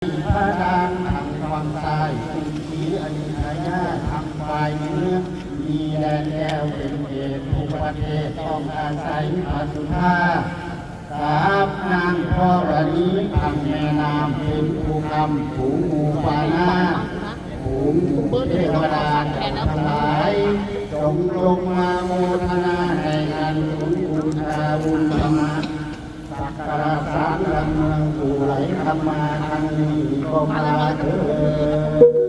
พระดานทางฝั่งซ้ายสุขีอนิทายาทางฝ่ายเหนือมีแดนแก้วเป็นเขตทุกประเทศต้องอาศัยพระสุธาสามนางพรณีทางแม่น้ำเป็นภูคำผูงหมู่ปานาผูงเทวดาทั้งหลายจงลงมาโมทนาในงานบุญบูชาบุญธรรมสักการะสารหลักเมืองสู่ไหลธรรมาทางนี้ก็มาเถิด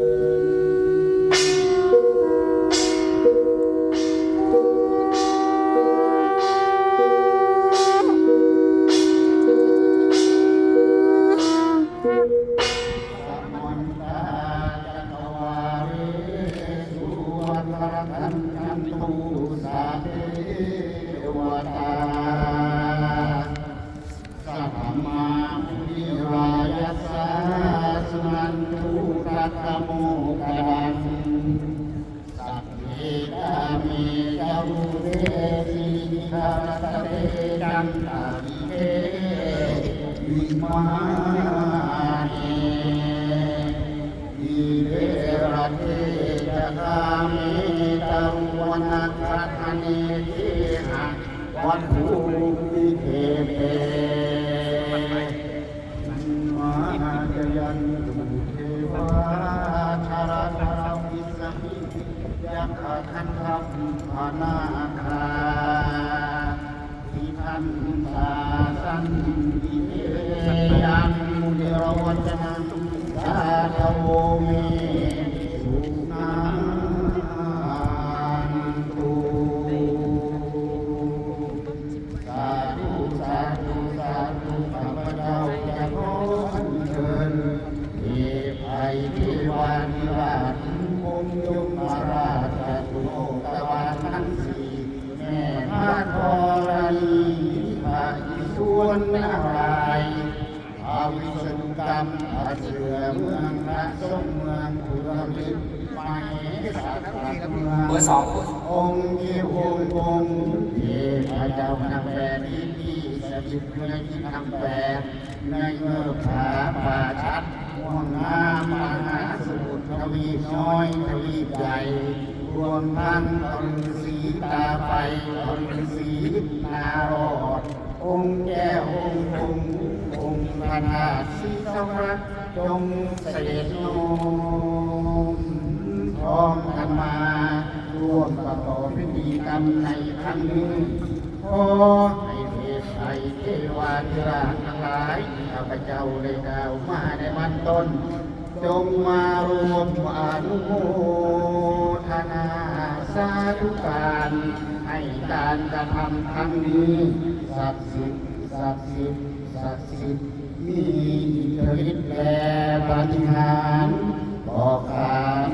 กโมกดังสัพเพกาเมจารุเรสีคาตเตจันตาวิเทวิมาเนอิเดระเทจกาเมตารุวนาคัตเนทิหังวัตถุวิเทเตมหาจยันตุเทวาชาราชาวิสหิยักขะคันธัมภนาคาทิทันตาสันติเตยังมุนิรวัจนังสาธโวเมสุนันตุสาธุสาธุสาธุข้าพเจ้าจะขออัญเชิญเทพไทยเทวานิราชองค์ยมราชตุโลกวาทั้งสี่แม่พระธรณีพระอิศวรนารายณ์อาวิษณุกรรมอาเสือเมืองพระทรงเมืองภูริศไม้สักดิ์เมืองเบอร์สององค์ที่องค์เทพเจ้าพระแผ่นดินที่สถิตในที่ทำแปดในเมื่อผาป่าชัดม่วงงามมหาสมุทรทวีปน้อยทวีปใหญ่รวมทั้งตนสีตาไฟตนสีนารอดองค์แก้วองค์พระธาตุศรีสวรรค์จงเสด็จโน้มพร้อมกันมาร่วมประกอบพิธีกรรมในครั้งนี้ขอให้เทพไทยเทวาธิราชทั้งหลายข้าพเจ้าได้กล่าวมาในวันต้นจงมารวมอนุโมทนาสาธุการให้การกระทำครั้งนี้ศักดิ์สิทธิ์ศักดิ์สิทธิ์ศักดิ์สิทธิ์มีอิทธิฤทธิ์แก่ปาฏิหาริย์ต่อการ